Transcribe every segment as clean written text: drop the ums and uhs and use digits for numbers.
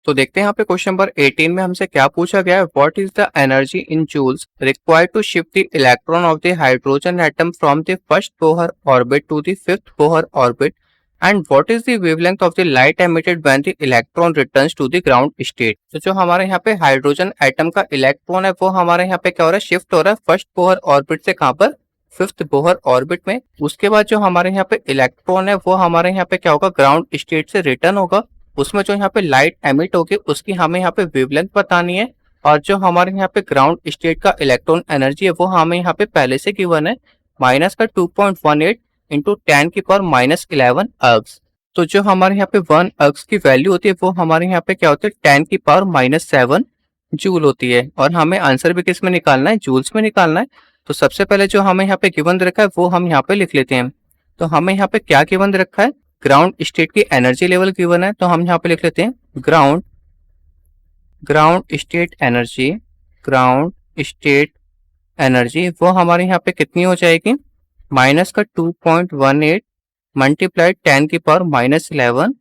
तो देखते हैं यहाँ पे क्वेश्चन नंबर 18 में हमसे क्या पूछा गया है। What is the energy in joules required to shift the electron of the hydrogen atom from the first Bohr orbit to the fifth Bohr orbit and what is the wavelength of the light emitted when the electron returns to the ground state. तो जो हमारे यहाँ पे hydrogen atom का electron है वो हमारे यहाँ पे क्या हो रहा है, शिफ्ट हो रहा है फर्स्ट बोहर ऑर्बिट से कहाँ पर, फिफ्थ बोहर ऑर्बिट में। उसके बाद जो हमारे यहाँ पे इलेक्ट्रॉन है वो हमारे यहाँ पे क्या होगा, ग्राउंड स्टेट से रिटर्न होगा। उसमें जो यहाँ पे लाइट एमिट होगी उसकी हमें यहाँ पे वेवलेंथ बतानी है। और जो हमारे यहाँ पे ग्राउंड स्टेट का इलेक्ट्रॉन एनर्जी है वो हमें यहाँ पे पहले से गिवन है, माइनस का 2.18 इंटू 10 की पावर -11 अर्ग्स। तो जो हमारे यहाँ पे 1 अर्ग्स की वैल्यू होती है वो हमारे यहाँ पे क्या होती है, 10 की पावर -7 जूल होती है। और हमें आंसर भी किस में निकालना है, जूल्स में निकालना है। तो सबसे पहले जो हमें यहाँ पे गिवन रखा है वो हम यहाँ पे लिख लेते हैं। तो हमें यहाँ पे क्या गिवन रखा है, ग्राउंड स्टेट की एनर्जी लेवल गिवन है। तो हम यहाँ पे लिख लेते हैं ground state energy, ground state energy वो हमारे यहाँ पे कितनी हो जाएगी, माइनस का 2.18 मल्टीप्लाइड 10 की पावर -11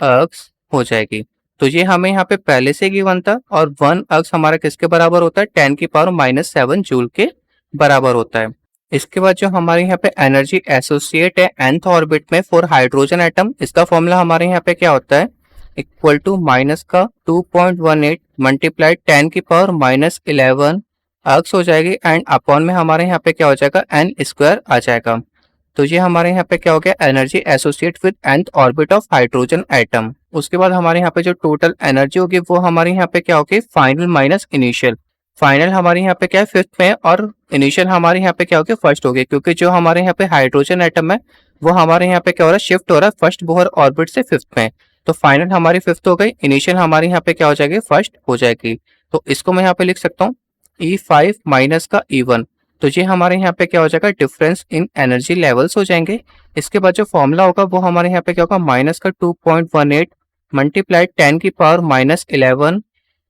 अर्ग्स हो जाएगी। तो ये हमें यहाँ पे पहले से गिवन था और 1 अर्ग्स हमारा किसके बराबर होता है, 10 की पावर -7 जूल के बराबर होता है। इसके बाद जो हमारे यहाँ पे एनर्जी एसोसिएट है nth ऑर्बिट में फॉर हाइड्रोजन एटम, इसका फॉर्मूला हमारे यहाँ पे क्या होता है, इक्वल टू माइनस का 2.18 मल्टीप्लाइड 10 की पावर -11 अर्ग्स हो जाएगी एंड अपॉन में हमारे यहाँ पे क्या हो जाएगा, n स्क्वायर आ जाएगा। तो ये हमारे यहाँ पे क्या हो गया, energy associate with nth orbit of hydrogen atom. उसके बाद हमारे यहाँ पे जो टोटल एनर्जी होगी वो हमारे यहाँ पे क्या होगी, फाइनल माइनस इनिशियल। फाइनल हमारे यहाँ पे क्या है, फिफ्थ में, और इनिशियल हमारे यहाँ पे क्या होगी, फर्स्ट होगी। क्योंकि जो हमारे यहाँ पे हाइड्रोजन एटम है वो हमारे यहाँ पे क्या हो रहा है, शिफ्ट हो रहा है फर्स्ट बोहर ऑर्बिट से फिफ्थ में। तो फाइनल हमारी फिफ्थ हो गई, इनिशियल हमारे यहाँ पे क्या हो जाएगी, फर्स्ट हो जाएगी। तो इसको मैं यहाँ पे लिख सकता हूँ E5 माइनस का E1। तो ये हमारे यहाँ पे क्या हो जाएगा, डिफरेंस इन एनर्जी लेवल्स हो जाएंगे। इसके बाद जो फॉर्मूला होगा वो हमारे यहाँ पे क्या होगा, माइनस का 2.18 मल्टीप्लाइड 10 की पावर -11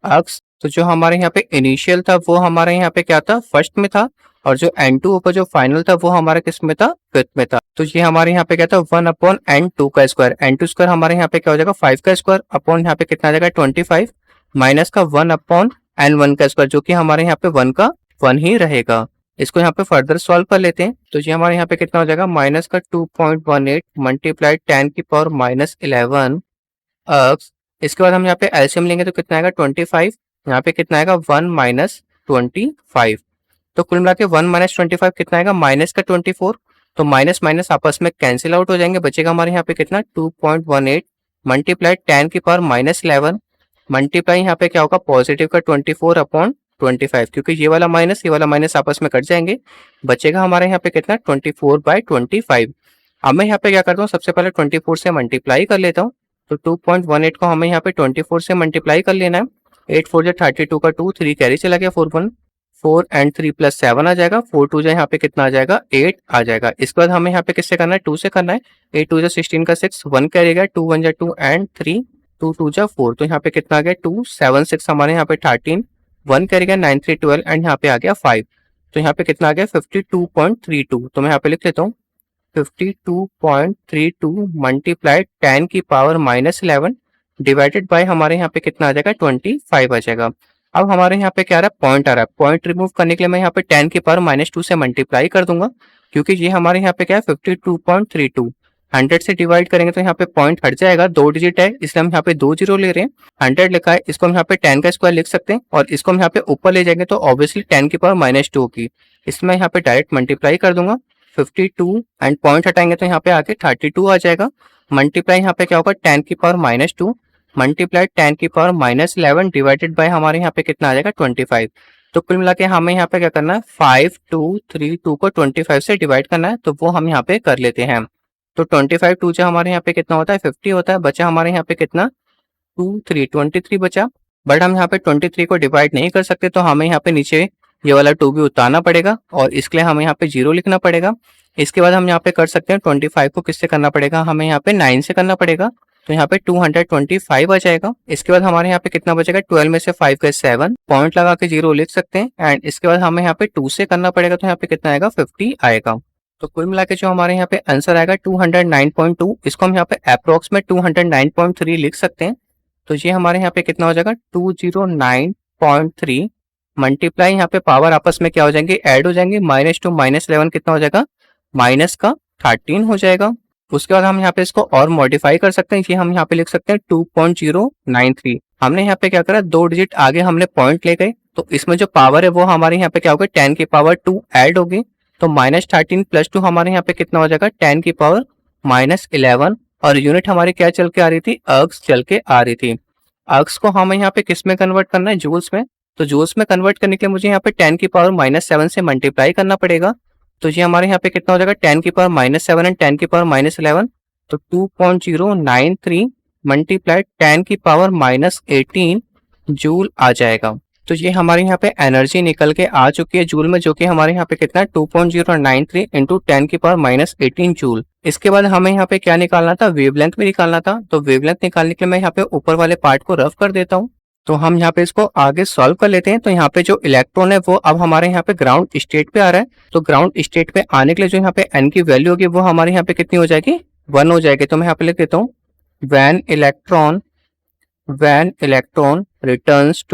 अर्ग्स। तो जो हमारे यहाँ पे इनिशियल था वो हमारे यहाँ पे क्या था, फर्स्ट में था। और जो n2 ऊपर जो फाइनल था वो हमारे किस में था, फिफ्थ में था। तो ये हमारे यहाँ पे क्या था, 1/n2 का स्क्वायर, n2 स्क्वायर हमारे यहाँ पे क्या हो जाएगा, 5 का स्क्वायर, अपॉन यहाँ पे कितना आ जाएगा 25, माइनस का 1/n1 का स्क्वायर, जो कि हमारे यहाँ पे 1 का 1 ही रहेगा। इसको यहाँ पे फर्दर सॉल्व कर लेते हैं। तो ये हमारे यहाँ पे कितना हो जाएगा, माइनस का 2.18 मल्टीप्लाइड 10 की पावर -11 अर्ग्स। इसके बाद हम यहाँ पे एलसीएम लेंगे तो कितना आएगा, 25। यहाँ पे कितना आएगा, 1 - 25। तो कुल मिला के 1 - 25 कितना आएगा, माइनस का 24। तो माइनस माइनस आपस में कैंसिल आउट हो जाएंगे, बचेगा हमारे यहाँ पे कितना, 2.18 मल्टीप्लाइड 10 की पावर -11 मल्टीप्लाई यहाँ पे क्या होगा, पॉजिटिव का 24/25, क्योंकि ये वाला माइनस आपस में कट जाएंगे। बचेगा हमारे यहाँ पे कितना, 24/25। अब मैं यहाँ पे क्या करता हूँ, सबसे पहले 24 से मल्टीप्लाई कर लेता हूँ। तो 2.18 को हमें यहाँ पे 24 से मल्टीप्लाई कर लेना है। 8 4 जा 32 का 2, 3 कैरी चला गया, 4 1 4 एंड 3 + 7 आ जाएगा, 4 2 जा यहाँ पे कितना आ जाएगा, 8 आ जाएगा। इसके बाद हमें यहाँ पे किससे करना है, 2 से करना है। 8 2 जा 16 का 6, 1 कैरी गया, 2 1 जा 2 एंड 3 2 2 जा 4। तो यहाँ पे कितना आ गया, 2 7 6 हमारे यहाँ पे 13, 1 कैरी गया, 9 3 12 एंड यहाँ पे आ गया 5। तो यहाँ पे कितना आ गया, 52.32। तो मैं यहाँ पे लिख लेता हूँ 52.32 मल्टीप्लाइड 10 की पावर -11 डिवाइडेड बाय हमारे यहाँ पे कितना आ जाएगा, 25 आ जाएगा। अब हमारे यहाँ पे क्या आ रहा है, पॉइंट आ रहा है। पॉइंट रिमूव करने के लिए मैं यहाँ पे 10 की पावर -2 से मल्टीप्लाई कर दूंगा, क्योंकि ये हमारे यहाँ पे क्या है, 52.32। 100 से डिवाइड करेंगे तो यहाँ पे पॉइंट हट जाएगा, 2 डिजिट है इसलिए हम यहाँ पे 2 जीरो ले रहे हैं। 100 लिखा है, इसको हम यहाँ पे 10 का स्क्वायर लिख सकते हैं, और इसको हम यहाँ पे ऊपर ले जाएंगे तो ऑब्वियसली 10 की पावर -2 होगी। इसमें यहाँ पे डायरेक्ट मल्टीप्लाई कर दूंगा 52 एंड पॉइंट हटाएंगे तो यहाँ पे आके 32 आ जाएगा। मल्टीप्लाई यहाँ पे क्या होगा, 10 की पावर -2 मल्टीप्लाई 10 की पावर -11 डिवाइडेड बाय हमारे यहाँ पे कितना आ जाएगा, 25। तो कुल मिला के हमें यहाँ पे क्या करना है, 5 2 3 2 को 25 से डिवाइड करना है, तो वो हम यहाँ पे कर लेते हैं। तो 25 2 जो हमारे यहाँ पे कितना होता है, 50 होता है। बचा हमारे यहाँ पे कितना, 2 3 23 बचा। बट हम यहाँ पे 23 को डिवाइड नहीं कर सकते, तो हमें यहाँ पे नीचे ये वाला 2 भी उतारना पड़ेगा, और इसके लिए हमें यहाँ पे 0 लिखना पड़ेगा। इसके बाद हम यहाँ पे कर सकते हैं 25 को किससे करना पड़ेगा, हमें यहाँ पे 9 से करना पड़ेगा। तो यहाँ पे 225 आ जाएगा। इसके बाद हमारे यहाँ पे कितना बचेगा, 12 में से 5 गए 7, पॉइंट लगा के 0 लिख सकते हैं। एंड इसके बाद हमें यहाँ पे 2 से करना पड़ेगा, तो यहाँ पे कितना आएगा, 50 आएगा। तो कुल मिला के जो हमारे यहाँ पे आंसर आएगा 209.2, इसको हम यहाँ पे अप्रोक्स में 209.3 लिख सकते हैं। तो ये हमारे यहाँ पे कितना हो जाएगा 209.3 मल्टीप्लाई यहाँ पे पावर आपस में क्या हो जाएंगे, ऐड हो जाएंगे। -2 -11 कितना हो जाएगा, माइनस का 13 हो जाएगा। उसके बाद हम यहाँ पे इसको और मॉडिफाई कर सकते हैं, ये हम यहाँ पे लिख सकते हैं 2.093। हमने यहाँ पे क्या करा, 2 डिजिट आगे हमने पॉइंट ले गए, तो इसमें जो पावर है वो हमारे यहाँ पे क्या होगा, 10 की पावर 2 ऐड होगी। तो -13 + 2 हमारे यहाँ पे कितना हो जाएगा, 10 की पावर -11। और यूनिट हमारी क्या चल के आ रही थी, अर्ग्स चल के आ रही थी। अर्ग्स को हमें यहाँ पे किस में कन्वर्ट करना है, जूल्स में। तो जूल्स में कन्वर्ट करने के लिए मुझे यहाँ पे 10 की पावर -7 से मल्टीप्लाई करना पड़ेगा। तो ये हमारे यहाँ पे कितना हो जाएगा, 10 की पावर -7 एंड 10 की पावर -11। तो 2.093 मल्टीप्लाई 10 की पावर -18 जूल आ जाएगा। तो ये हमारे यहाँ पे एनर्जी निकल के आ चुकी है जूल में, जो कि हमारे यहाँ पे कितना है 2.093 इंटू 10 की पावर -18 जूल। इसके बाद हमें यहाँ पे क्या निकालना था, वेवलेंथ भी निकालना था। तो वेवलेंथ निकालने के लिए मैं यहाँ पे ऊपर वाले पार्ट को रफ कर देता हूँ। तो हम यहाँ पे इसको आगे सॉल्व कर लेते हैं। तो यहाँ पे जो इलेक्ट्रॉन है वो अब हमारे यहाँ पे ग्राउंड स्टेट पे आ रहा है। तो ग्राउंड स्टेट पे आने के लिए जो यहाँ पे n की वैल्यू होगी वो हमारे यहाँ पे कितनी हो जाएगी, 1 हो जाएगी। तो मैं यहाँ पे लिख देता हूँ when electron returns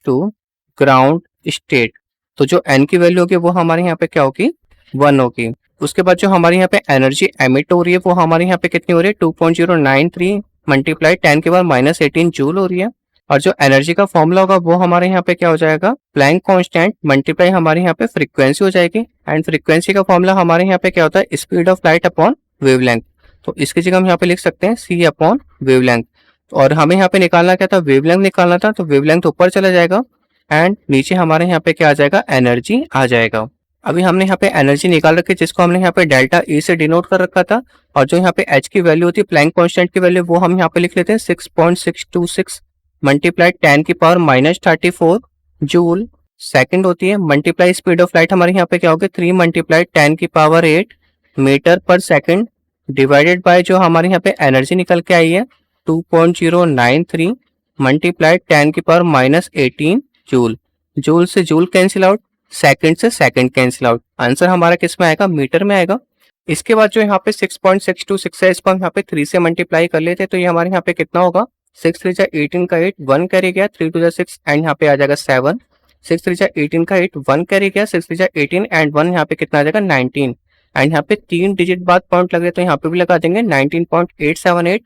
to ground state। तो जो n की वैल्यू होगी वो हमारे यहाँ पे क्या होगी, 1 होगी। उसके बाद जो हमारे यहाँ पे एनर्जी एमिट हो रही है वो हमारे यहाँ पे कितनी हो रही है, 2.093 मल्टीप्लाई 10 के बाद -18 जूल हो रही है। और जो एनर्जी का फॉर्मूला होगा वो हमारे यहाँ पे क्या हो जाएगा, प्लैंक कांस्टेंट मल्टीप्लाई हमारे यहाँ पे फ्रीक्वेंसी हो जाएगी। एंड फ्रीक्वेंसी का फॉर्मूला हमारे यहाँ पे क्या होता है, speed of light upon wavelength. तो इसकी जगह हम यहाँ पे लिख सकते हैं c अपॉन वेवलेंथ। और हमें यहाँ पे निकालना क्या था, वेवलेंथ निकालना था। तो वेवलेंथ ऊपर चला जाएगा एंड नीचे हमारे यहाँ पे क्या आ जाएगा, एनर्जी आ जाएगा। अभी हमने यहाँ पे एनर्जी निकाल रखी है, जिसको हमने यहाँ पे डेल्टा E से डिनोट कर रखा था। और जो यहाँ पे h की वैल्यू होती है, प्लैंक कांस्टेंट की वैल्यू, वो हम यहाँ पे लिख लेते हैं 6.626 मल्टीप्लाई 10 की पावर -34 जूल सेकंड होती है। मल्टीप्लाई स्पीड ऑफ लाइट हमारे यहाँ पे क्या होगी, 3 मल्टीप्लाई 10 की पावर 8 मीटर पर सेकंड डिवाइडेड बाय जो हमारे यहाँ पे एनर्जी निकल के आई है 2.093 मल्टीप्लाई 10 की पावर -18 जूल। जूल से जूल कैंसिल आउट, सेकंड से सेकंड कैंसिल आउट। आंसर हमारा किस में आएगा, मीटर में आएगा। इसके बाद जो यहाँ पे 6.626 है, इसको हम यहाँ पे 3 से मल्टीप्लाई कर लेते हैं। तो ये हमारे यहाँ पे कितना होगा, 6 3 18 का 8 1 कैरी गया, 3 2 6 एंड यहाँ पे आ जाएगा 7। 6 3 18 का 8 1 कैरी गया, 6 3 18 एंड 1 यहाँ पे कितना आ जाएगा 19। एंड यहाँ पे 3 डिजिट बाद पॉइंट लग रहे, तो यहाँ पे भी लगा देंगे 19.878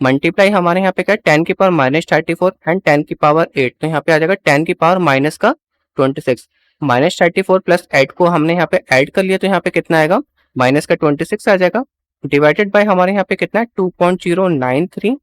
मल्टीप्लाई हमारे यहाँ पे क्या 10 की पावर -34 एंड 10 की पावर 8। तो यहाँ पे आ जाएगा 10 की पावर माइनस का 26। -34 प्लस 8 को हमने यहाँ पे ऐड कर लिया, तो यहाँ पे कितना आएगा, माइनस का 26 आ जाएगा। डिवाइडेड बाय हमारे यहाँ पे कितना है 2.093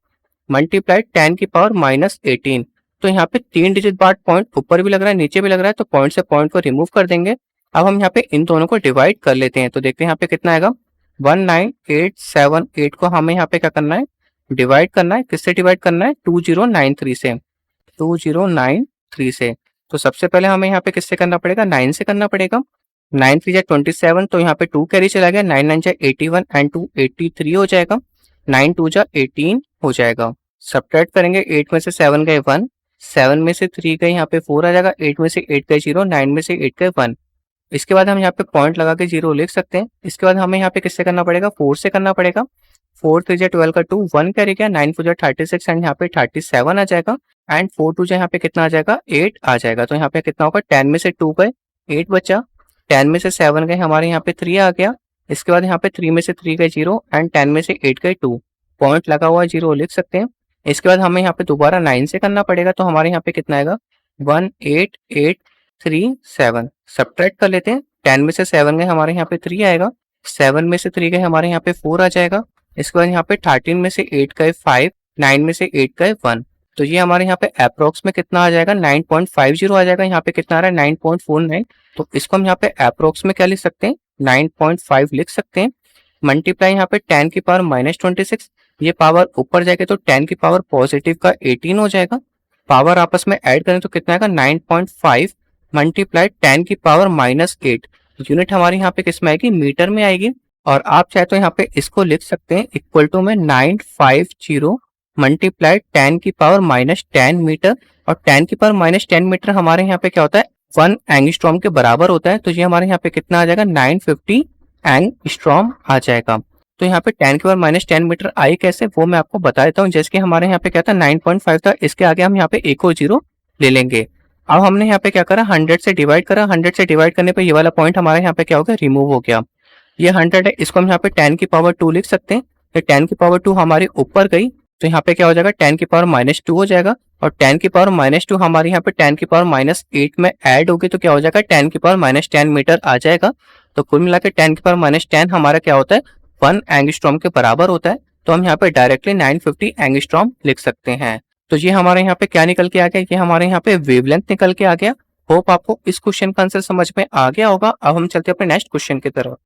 मल्टीप्लाई 10 की पावर -18। तो यहाँ पे 3 डिजिट बाद पॉइंट ऊपर भी लग रहा है नीचे भी लग रहा है, तो पॉइंट से पॉइंट को रिमूव कर देंगे। अब हम यहाँ पे इन दोनों को डिवाइड कर लेते हैं। तो देखते हैं यहाँ पे कितना आएगा, 19878 को हमें यहाँ पे क्या करना है, डिवाइड करना है। किससे डिवाइड करना है, 2093 से। 2093 से। तो सबसे पहले हमें यहाँ पे किससे करना पड़ेगा, 9 से करना पड़ेगा। 9 3 27, तो यहाँ पे 2 कैरी चला गया, 9 9 81 एंड 2 83 हो जाएगा। 9 2 18 हो जाएगा। सब्ट्रैक्ट करेंगे, 8 में से 7 गए 1, 7 में से 3 गए यहाँ पे 4 आ जाएगा, 8 में से 8 गए 0, 9 में से 8 गए 1। इसके बाद हम यहाँ पे पॉइंट लगा के 0 लिख सकते हैं। इसके बाद हमें यहाँ पे किससे करना पड़ेगा, 4 से करना पड़ेगा। 4 3 12 का 2 1 कैरी गया, 9 4 36 एंड यहाँ पे 37 आ जाएगा। एंड 4 2 यहाँ पे कितना आ जाएगा, 8 आ जाएगा। तो यहाँ पे कितना होगा, 10 में से 2 गए 8 बचा, 10 में से 7 गए हमारे यहाँ पे 3 आ गया। इसके बाद यहाँ पे 3 में से 3 गए 0 एंड 10 में से 8 गए 2, पॉइंट लगा हुआ 0 लिख सकते हैं। इसके बाद हमें यहाँ पे दोबारा 9 से करना पड़ेगा, तो हमारे यहाँ पे कितना आएगा, 18837। सब्ट्रैक्ट कर लेते हैं, 10 में से 7 गए हमारे यहाँ पे 3 आएगा, 7 में से 3 गए हमारे यहाँ पे 4 आ जाएगा। इसके बाद यहाँ पे 13 में से 8 गए 5, 9 में से 8 गए 1। तो ये हमारे यहाँ पे अप्रोक्स में कितना आ जाएगा, 9.50 आ जाएगा। यहाँ पे कितना आ रहा है, 9.49। तो इसको हम यहाँ पे अप्रोक्स में क्या लिख सकते हैं, 9.5 लिख सकते हैं। मल्टीप्लाई यहाँ पे 10 की पावर -26, ये पावर ऊपर जाएगा तो 10 की पावर पॉजिटिव का 18 हो जाएगा। पावर आपस में ऐड करें तो कितना आएगा, 9.5 मल्टीप्लाई 10 की पावर -8। यूनिट हमारी यहाँ पे किस में आएगी, मीटर में आएगी। और आप चाहे तो यहाँ पे इसको लिख सकते हैं इक्वल टू में 950 मल्टीप्लाई 10 की पावर -10 मीटर। और 10 की पावर -10 मीटर हमारे यहाँ पे क्या होता है, 1 एंगस्ट्रॉम के बराबर होता है। तो ये हमारे यहाँ पे कितना आ जाएगा, 950 एंगस्ट्रॉम आ जाएगा। तो यहाँ पे 10 की पावर माइनस 10 मीटर आई कैसे, वो मैं आपको बता देता हूँ। जैसे कि हमारे यहाँ पे क्या था 9.5 था, इसके आगे हम यहाँ पे एक और जीरो ले लेंगे। अब हमने यहाँ पे क्या करा 100 से डिवाइड करा, 100 से डिवाइड करने पे ये वाला पॉइंट हमारे यहाँ पे क्या हो गया, रिमूव हो गया। ये 100 है, इसको हम यहाँ पे 10 की पावर 2 लिख सकते हैं। ये 10 की पावर 2 हमारी ऊपर गई तो यहाँ पे क्या हो जाएगा 10 की पावर माइनस 2 हो जाएगा, और 10 की पावर माइनस 2 हमारे यहाँ पे 10 की पावर माइनस 8 में ऐड होगी तो क्या हो जाएगा 10 की पावर माइनस 10 मीटर आ जाएगा। तो कुल मिला के 10 की पावर माइनस 10 हमारा क्या होता है 1 एंगस्ट्रॉम के बराबर होता है। तो हम यहाँ पे डायरेक्टली 950 एंगस्ट्रॉम लिख सकते हैं। तो ये हमारे यहाँ पे क्या निकल के आ गया, ये हमारे यहाँ पे वेवलेंथ निकल के आ गया। होप आपको इस क्वेश्चन का आंसर समझ में आ गया होगा। अब हम चलते हैं अपने नेक्स्ट क्वेश्चन की तरफ।